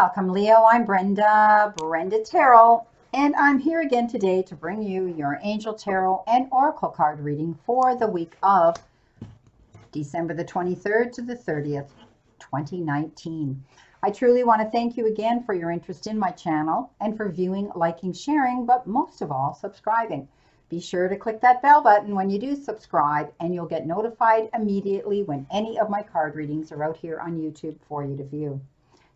Welcome, Leo. I'm Brenda Tarot, and I'm here again today to bring you your Angel Tarot and Oracle card reading for the week of December the 23rd to the 30th, 2019. I truly want to thank you again for your interest in my channel and for viewing, liking, sharing, but most of all, subscribing. Be sure to click that bell button when you do subscribe, and you'll get notified immediately when any of my card readings are out here on YouTube for you to view.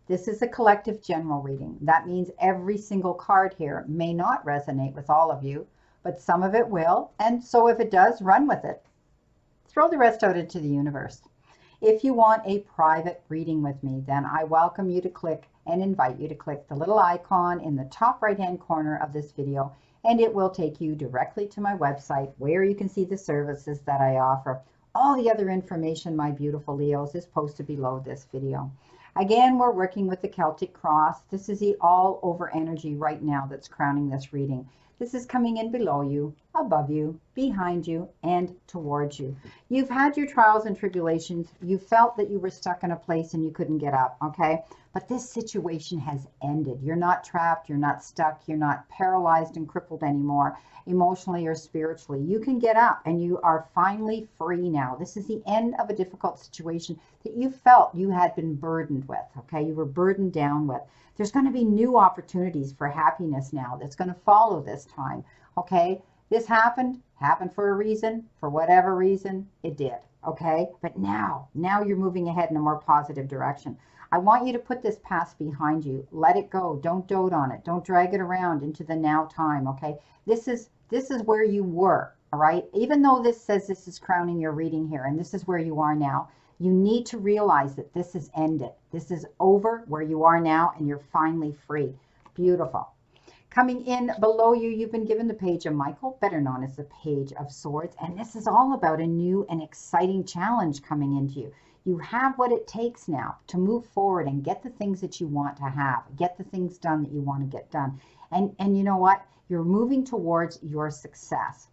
This is a collective general reading. That means every single card here may not resonate with all of you, but some of it will, and so if it does, run with it. Throw the rest out into the universe. If you want a private reading with me, then I welcome you to click and invite you to click the little icon in the top right-hand corner of this video, and it will take you directly to my website where you can see the services that I offer. All the other information, my beautiful Leos, is posted below this video. Again, we're working with the Celtic Cross. This is the all-over energy right now that's crowning this reading. This is coming in below you, above you, behind you, and towards you. You've had your trials and tribulations. You felt that you were stuck in a place and you couldn't get up, okay? But this situation has ended. You're not trapped. You're not stuck. You're not paralyzed and crippled anymore, emotionally or spiritually. You can get up and you are finally free now. This is the end of a difficult situation that you felt you had been burdened with, okay? You were burdened down with. There's going to be new opportunities for happiness now that's going to follow this time, okay? This happened for a reason, for whatever reason, it did, okay? But now you're moving ahead in a more positive direction. I want you to put this past behind you. Let it go. Don't dote on it. Don't drag it around into the now time, okay? This is where you were, all right? Even though this says this is crowning your reading here, and this is where you are now, you need to realize that this is ended. This is over where you are now, and you're finally free. Beautiful. Coming in below you, you've been given the Page of Michael, better known as the Page of Swords, and this is all about a new and exciting challenge coming into you. You have what it takes now to move forward and get the things that you want to have, get the things done that you want to get done. And you know what? You're moving towards your success.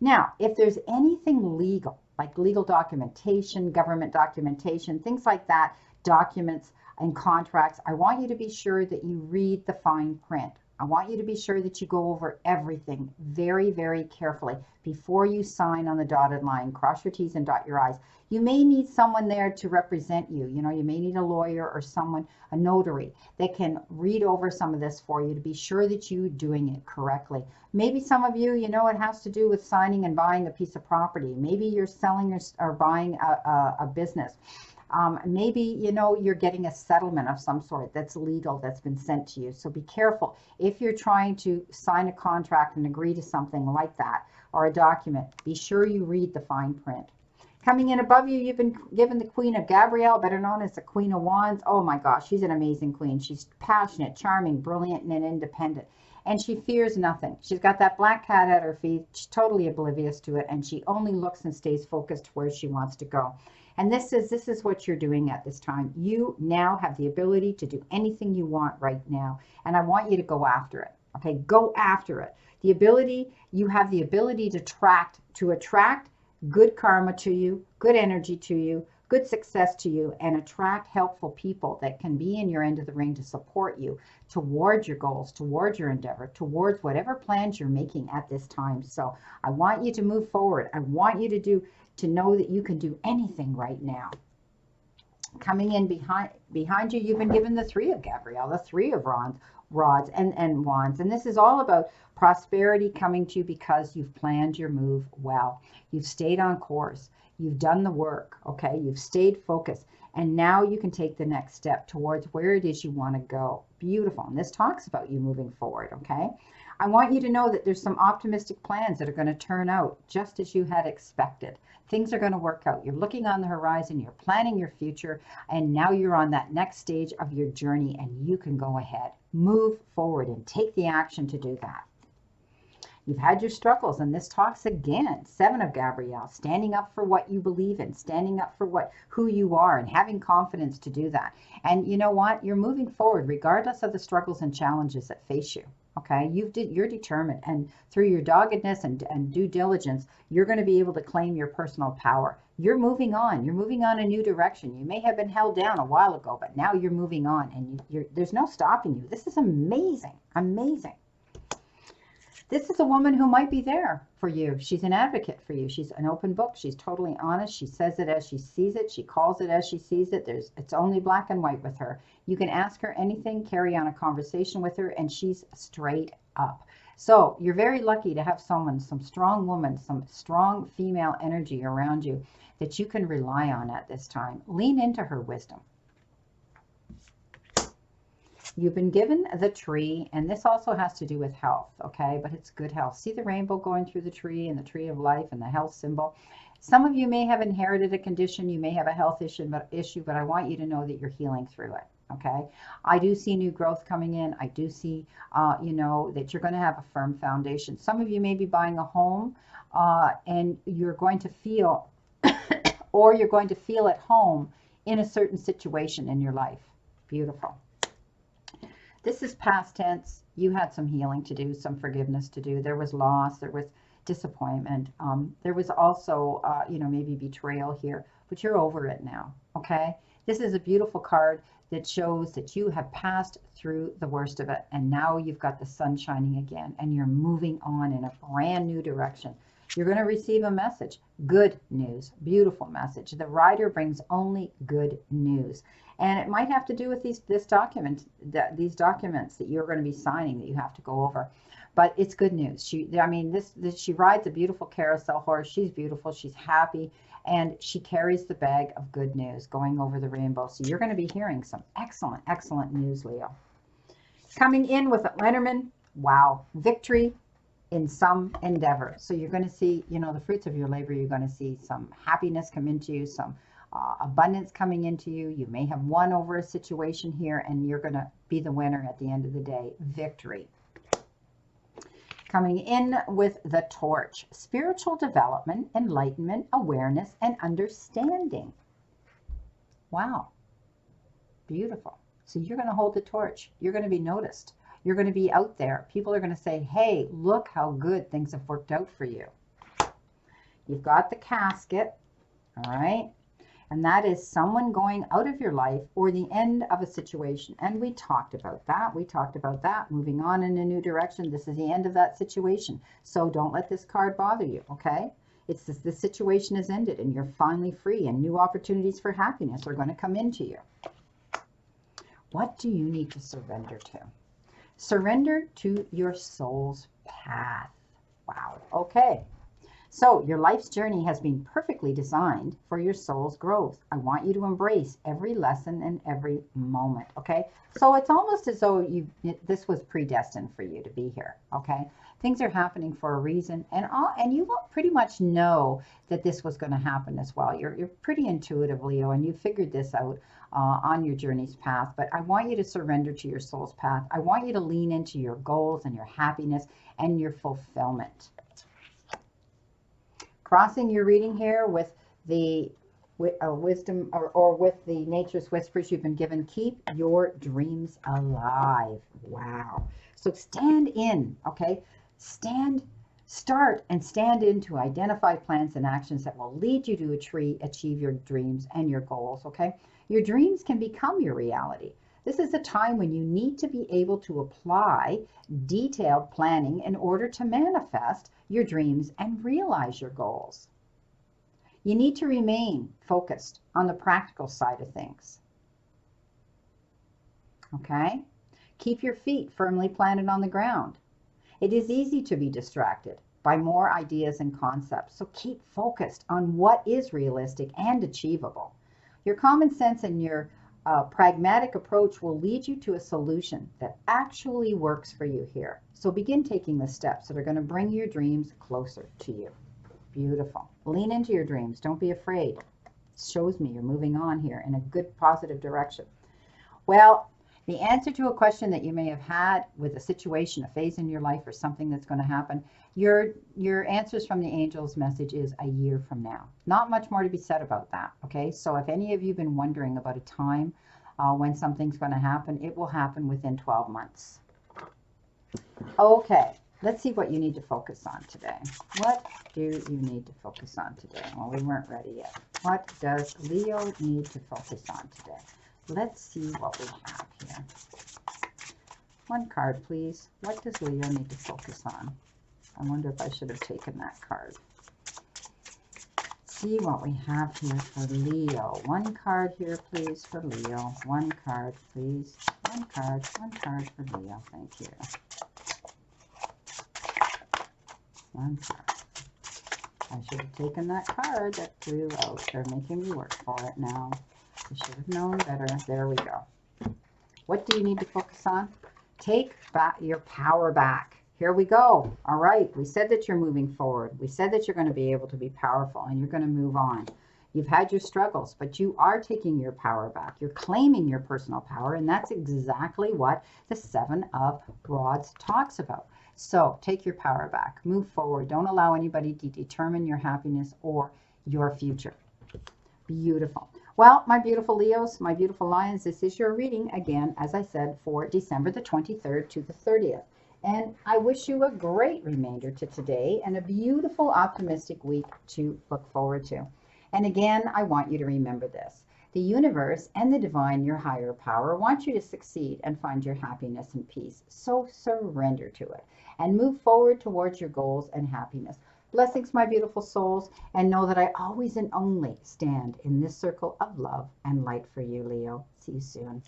Now, if there's anything legal, like legal documentation, government documentation, things like that, documents and contracts, I want you to be sure that you read the fine print. I want you to be sure that you go over everything very, very carefully before you sign on the dotted line. Cross your T's and dot your I's. You may need someone there to represent you. You know, you may need a lawyer or someone, a notary, that can read over some of this for you to be sure that you're doing it correctly. Maybe some of you, you know, it has to do with signing and buying a piece of property. Maybe you're selling or buying a business. Maybe, you know, you're getting a settlement of some sort that's legal that's been sent to you. So be careful. If you're trying to sign a contract and agree to something like that or a document, be sure you read the fine print. Coming in above you, you've been given the Queen of Gabrielle, better known as the Queen of Wands. Oh my gosh, she's an amazing queen. She's passionate, charming, brilliant, and independent. And she fears nothing. She's got that black cat at her feet. She's totally oblivious to it. And she only looks and stays focused where she wants to go. And this is what you're doing at this time. You now have the ability to do anything you want right now. And I want you to go after it. Okay, go after it. You have the ability to attract good karma to you, good energy to you, good success to you, and attract helpful people that can be in your end of the ring to support you towards your goals, towards your endeavor, towards whatever plans you're making at this time. So I want you to move forward. I want you to know that you can do anything right now. Coming in behind you, you've been given the Three of Gabrielle, the Three of rods and wands. And this is all about prosperity coming to you because you've planned your move well. You've stayed on course. You've done the work, okay? You've stayed focused. And now you can take the next step towards where it is you want to go. Beautiful. And this talks about you moving forward, okay? I want you to know that there's some optimistic plans that are going to turn out just as you had expected. Things are going to work out. You're looking on the horizon. You're planning your future. And now you're on that next stage of your journey, and you can go ahead. Move forward and take the action to do that. You've had your struggles, and this talks again, Seven of Gabrielle, standing up for what you believe in, standing up for who you are, and having confidence to do that. And you know what? You're moving forward regardless of the struggles and challenges that face you. Okay, you're determined, and through your doggedness and due diligence, you're going to be able to claim your personal power. You're moving on. You're moving on a new direction. You may have been held down a while ago, but now you're moving on, and there's no stopping you. This is amazing, amazing. This is a woman who might be there for you. She's an advocate for you. She's an open book. She's totally honest. She says it as she sees it. She calls it as she sees it. It's only black and white with her. You can ask her anything, carry on a conversation with her, and she's straight up. So you're very lucky to have someone, some strong woman, some strong female energy around you that you can rely on at this time. Lean into her wisdom. You've been given the tree, and this also has to do with health, okay? But it's good health. See the rainbow going through the tree and the tree of life and the health symbol. Some of you may have inherited a condition. You may have a health issue, but I want you to know that you're healing through it, okay? I do see new growth coming in. I do see, you know, that you're going to have a firm foundation. Some of you may be buying a home, and you're going to feel, or you're going to feel at home in a certain situation in your life. Beautiful. This is past tense. You had some healing to do, some forgiveness to do. There was loss, there was disappointment. There was also, you know, maybe betrayal here, but you're over it now, okay? This is a beautiful card that shows that you have passed through the worst of it, and now you've got the sun shining again, and you're moving on in a brand new direction. You're going to receive a message. Good news. Beautiful message. The rider brings only good news. And it might have to do with these documents that you're going to be signing that you have to go over. But it's good news. She rides a beautiful carousel horse. She's beautiful. She's happy. And she carries the bag of good news going over the rainbow. So you're going to be hearing some excellent, excellent news, Leo. Coming in with Enterainment. Wow. Victory in some endeavor. So you're going to see, you know, the fruits of your labor. You're going to see some happiness come into you, some abundance coming into you. You may have won over a situation here, and you're going to be the winner at the end of the day. Victory. Coming in with the torch. Spiritual development, enlightenment, awareness, and understanding. Wow. Beautiful. So you're going to hold the torch. You're going to be noticed. You're going to be out there. People are going to say, hey, look how good things have worked out for you. You've got the casket, all right? And that is someone going out of your life or the end of a situation. And we talked about that. We talked about that. Moving on in a new direction. This is the end of that situation. So don't let this card bother you, okay? It's this situation has ended and you're finally free, and new opportunities for happiness are going to come into you. What do you need to surrender to? Surrender to your soul's path. Wow. Okay. So your life's journey has been perfectly designed for your soul's growth. I want you to embrace every lesson and every moment. Okay. So it's almost as though this was predestined for you to be here. Okay. Things are happening for a reason, and you will pretty much know that this was going to happen as well. You're pretty intuitive, Leo, and you figured this out on your journey's path. But I want you to surrender to your soul's path. I want you to lean into your goals and your happiness and your fulfillment. Crossing your reading here with the wisdom or with the nature's whispers you've been given. Keep your dreams alive. Wow. So stand in, okay? Start and stand in to identify plans and actions that will lead you to achieve your dreams and your goals, okay? Your dreams can become your reality. This is a time when you need to be able to apply detailed planning in order to manifest your dreams and realize your goals. You need to remain focused on the practical side of things. Okay? Keep your feet firmly planted on the ground. It is easy to be distracted by more ideas and concepts, so keep focused on what is realistic and achievable. Your common sense and your pragmatic approach will lead you to a solution that actually works for you here. So begin taking the steps that are going to bring your dreams closer to you. Beautiful. Lean into your dreams. Don't be afraid. It shows me you're moving on here in a good, positive direction. Well, the answer to a question that you may have had with a situation, a phase in your life, or something that's going to happen, your answers from the angels' message is a year from now. Not much more to be said about that, okay? So if any of you have been wondering about a time when something's going to happen, it will happen within 12 months. Okay, Let's see what you need to focus on today. What do you need to focus on today? Well, we weren't ready yet. What does Leo need to focus on today? Let's see what we have here. One card, please. What does Leo need to focus on? I wonder if I should have taken that card. See what we have here for Leo. One card here, please, for Leo. One card, please. One card for Leo. Thank you. One card. I should have taken that card that flew out. They're making me work for it now. I should have known better. There we go. What do you need to focus on? Take back your power back. Here we go. All right. We said that you're moving forward. We said that you're going to be able to be powerful and you're going to move on. You've had your struggles, but you are taking your power back. You're claiming your personal power, and that's exactly what the Seven of Rods talks about. So take your power back. Move forward. Don't allow anybody to determine your happiness or your future. Beautiful. Well, my beautiful Leos, my beautiful Lions, this is your reading again, as I said, for December the 23rd to the 30th. And I wish you a great remainder to today and a beautiful, optimistic week to look forward to. And again, I want you to remember this. The universe and the divine, your higher power, want you to succeed and find your happiness and peace. So surrender to it and move forward towards your goals and happiness. Blessings, my beautiful souls, and know that I always and only stand in this circle of love and light for you, Leo. See you soon.